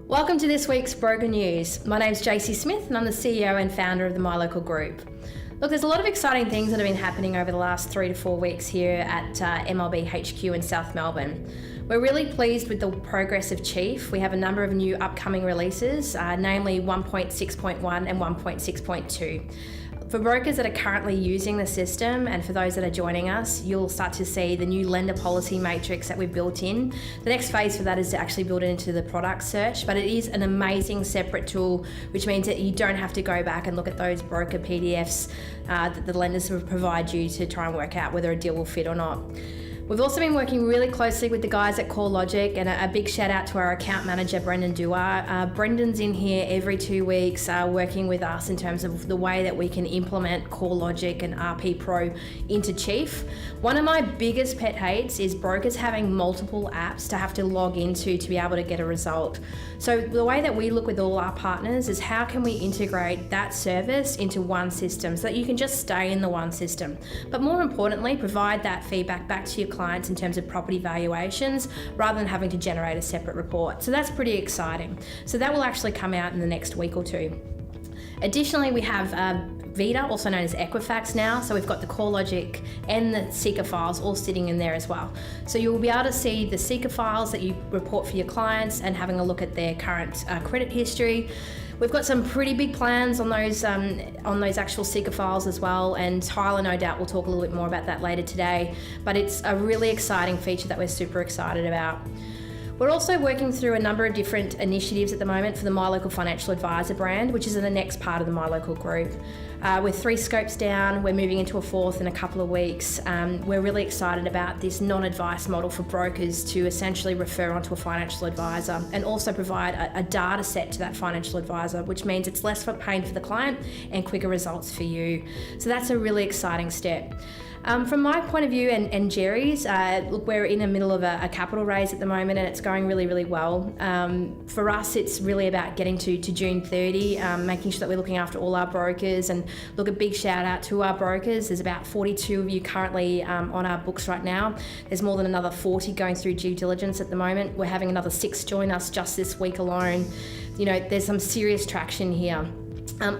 Welcome to this week's Broker News. My name's JC Smith and I'm the CEO and founder of the My Local Group. Look, there's a lot of exciting things that have been happening over the last 3 to 4 weeks here at MLB HQ in South Melbourne. We're really pleased with the progress of Chief. We have a number of new upcoming releases, namely 1.6.1 and 1.6.2. For brokers that are currently using the system and for those that are joining us, you'll start to see the new lender policy matrix that we've built in. The next phase for that is to actually build it into the product search, but it is an amazing separate tool, which means that you don't have to go back and look at those broker PDFs that the lenders will provide you to try and work out whether a deal will fit or not. We've also been working really closely with the guys at CoreLogic, and a big shout out to our account manager, Brendan Dewar. Brendan's in here every 2 weeks working with us in terms of the way that we can implement CoreLogic and RP Pro into Chief. One of my biggest pet hates is brokers having multiple apps to have to log into to be able to get a result. So the way that we look with all our partners is how can we integrate that service into one system so that you can just stay in the one system. But more importantly, provide that feedback back to your clients in terms of property valuations rather than having to generate a separate report. So that's pretty exciting. So that will actually come out in the next week or two. Additionally, we have Vita, also known as Equifax now. So we've got the CoreLogic and the Seeker files all sitting in there as well. So you'll be able to see the Seeker files that you report for your clients and having a look at their current credit history. We've got some pretty big plans on those actual Seeker files as well, and Tyler no doubt will talk a little bit more about that later today, but it's a really exciting feature that we're super excited about. We're also working through a number of different initiatives at the moment for the My Local Financial Advisor brand, which is the next part of the My Local Group. We're 3 scopes down, we're moving into a 4th in a couple of weeks. We're really excited about this non-advice model for brokers to essentially refer onto a financial advisor and also provide a data set to that financial advisor, which means it's less pain for the client and quicker results for you. So that's a really exciting step. From my point of view and Jerry's, look, we're in the middle of a capital raise at the moment and it's going really, really well. For us, it's really about getting to June 30, making sure that we're looking after all our brokers. And look, a big shout out to our brokers. There's about 42 of you currently on our books right now. There's more than another 40 going through due diligence at the moment. We're having another 6 join us just this week alone. You know, there's some serious traction here.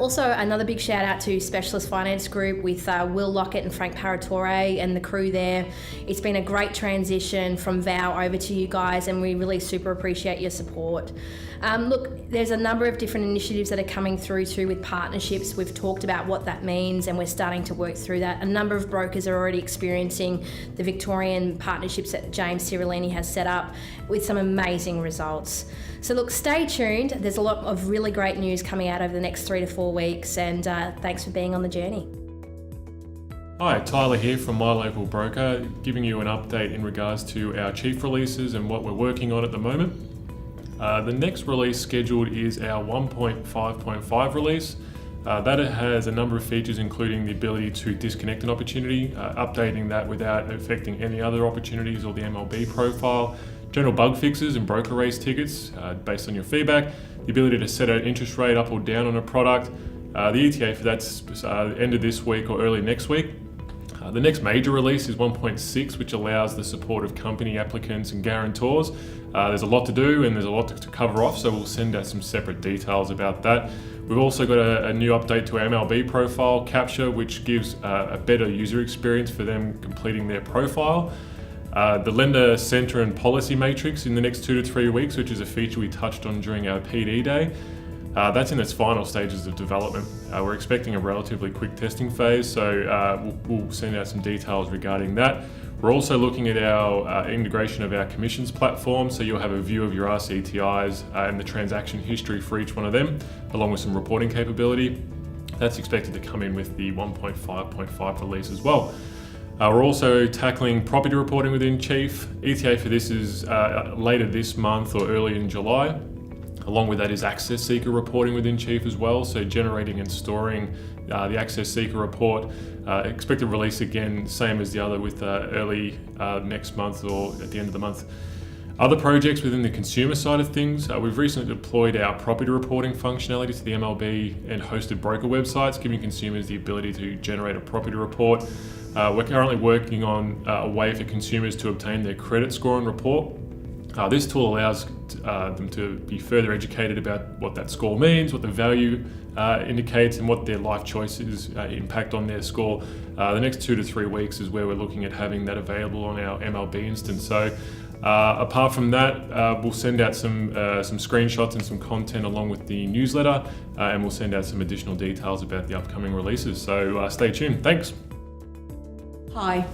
Also, another big shout out to Specialist Finance Group with Will Lockett and Frank Paratore and the crew there. It's been a great transition from Vow over to you guys and we really super appreciate your support. Look, there's a number of different initiatives that are coming through too with partnerships. We've talked about what that means and we're starting to work through that. A number of brokers are already experiencing the Victorian partnerships that James Cirilini has set up with some amazing results. So look, stay tuned. There's a lot of really great news coming out over the next 3 to 4 weeks and thanks for being on the journey. Hi, Tyler here from My Local Broker, giving you an update in regards to our Chief releases and what we're working on at the moment. The next release scheduled is our 1.5.5 release. That has a number of features including the ability to disconnect an opportunity, updating that without affecting any other opportunities or the MLB profile, general bug fixes and broker race tickets based on your feedback, the ability to set an interest rate up or down on a product. The ETA for that's end of this week or early next week. The next major release is 1.6, which allows the support of company applicants and guarantors. There's a lot to do and there's a lot to cover off, so we'll send out some separate details about that. We've also got a new update to our MLB profile capture, which gives a better user experience for them completing their profile. The lender center and policy matrix in the next 2 to 3 weeks, which is a feature we touched on during our PD day. That's in its final stages of development. We're expecting a relatively quick testing phase, so we'll send out some details regarding that. We're also looking at our integration of our commissions platform, so you'll have a view of your RCTIs and the transaction history for each one of them, along with some reporting capability. That's expected to come in with the 1.5.5 release as well. We're also tackling property reporting within Chief. ETA for this is later this month or early in July. Along with that is Access Seeker reporting within Chief as well, so generating and storing the Access Seeker report. Expected release again, same as the other with early next month or at the end of the month. Other projects within the consumer side of things, we've recently deployed our property reporting functionality to the MLB and hosted broker websites, giving consumers the ability to generate a property report. We're currently working on a way for consumers to obtain their credit score and report. This tool allows them to be further educated about what that score means, what the value indicates, and what their life choices impact on their score. The next 2 to 3 weeks is where we're looking at having that available on our MLB instance. So apart from that, we'll send out some screenshots and some content along with the newsletter, and we'll send out some additional details about the upcoming releases. So stay tuned. Thanks. Hi,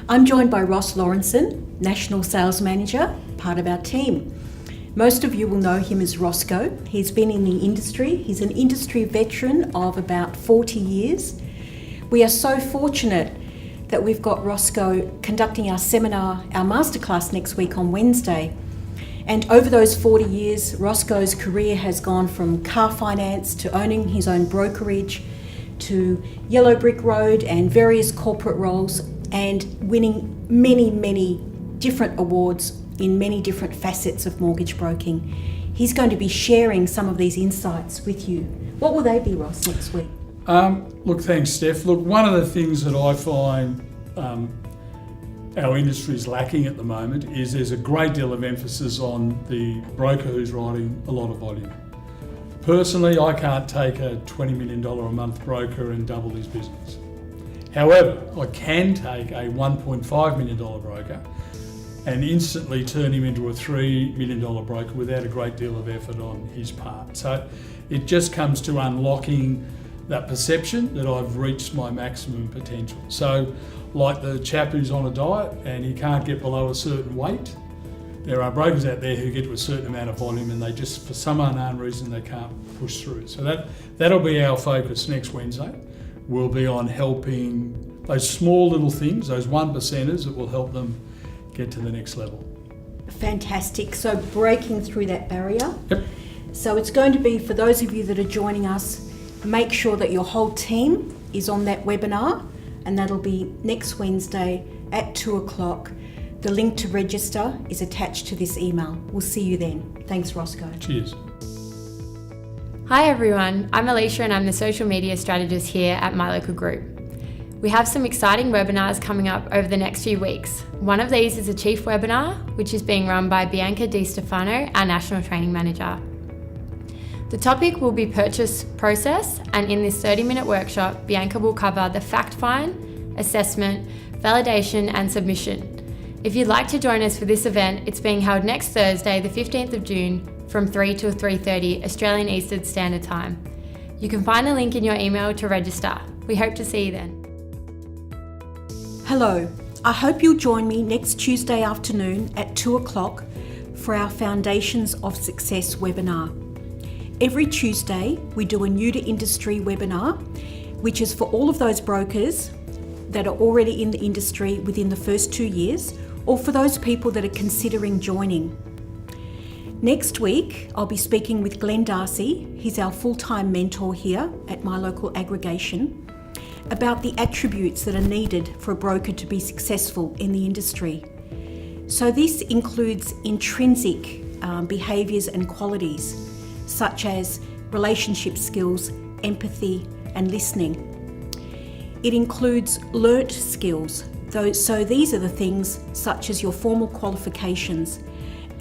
I'm joined by Ross Lawrenson, National Sales Manager, part of our team. Most of you will know him as Roscoe. He's been in the industry. He's an industry veteran of about 40 years. We are so fortunate that we've got Roscoe conducting our seminar, our masterclass next week on Wednesday. And over those 40 years, Roscoe's career has gone from car finance to owning his own brokerage to Yellow Brick Road and various corporate roles, and winning many different awards in many different facets of mortgage broking. He's going to be sharing some of these insights with you. What will they be, Ross, next week? Look, thanks, Steph. Look, one of the things that I find our industry is lacking at the moment is there's a great deal of emphasis on the broker who's writing a lot of volume. Personally, I can't take a $20 million a month broker and double his business. However, I can take a $1.5 million broker and instantly turn him into a $3 million broker without a great deal of effort on his part. So it just comes to unlocking that perception that I've reached my maximum potential. So like the chap who's on a diet and he can't get below a certain weight, there are brokers out there who get to a certain amount of volume and they just, for some unknown reason, they can't push through. So that'll be our focus next Wednesday. We'll be on helping those small little things, those 1%ers that will help them get to the next level. Fantastic. So breaking through that barrier. Yep. So it's going to be, for those of you that are joining us, make sure that your whole team is on that webinar, and that'll be next Wednesday at 2:00. The link to register is attached to this email. We'll see you then. Thanks, Roscoe. Cheers. Hi everyone, I'm Alicia and I'm the social media strategist here at My Local Group. We have some exciting webinars coming up over the next few weeks. One of these is a chief webinar, which is being run by Bianca Di Stefano, our National Training Manager. The topic will be purchase process, and in this 30-minute workshop, Bianca will cover the fact find, assessment, validation and submission. If you'd like to join us for this event, it's being held next Thursday, the 15th of June, from 3 till 3:30 Australian Eastern Standard Time. You can find the link in your email to register. We hope to see you then. Hello. I hope you'll join me next Tuesday afternoon at 2:00 for our Foundations of Success webinar. Every Tuesday, we do a new to industry webinar, which is for all of those brokers that are already in the industry within the first 2 years, or for those people that are considering joining. Next week, I'll be speaking with Glenn Darcy, he's our full-time mentor here at My Local Aggregation, about the attributes that are needed for a broker to be successful in the industry. So this includes intrinsic behaviours and qualities, such as relationship skills, empathy and listening. It includes learnt skills, so these are the things such as your formal qualifications,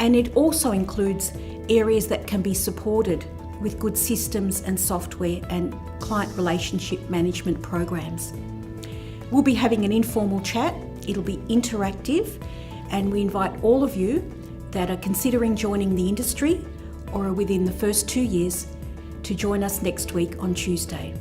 and it also includes areas that can be supported with good systems and software and client relationship management programs. We'll be having an informal chat, it'll be interactive, and we invite all of you that are considering joining the industry or are within the first 2 years to join us next week on Tuesday.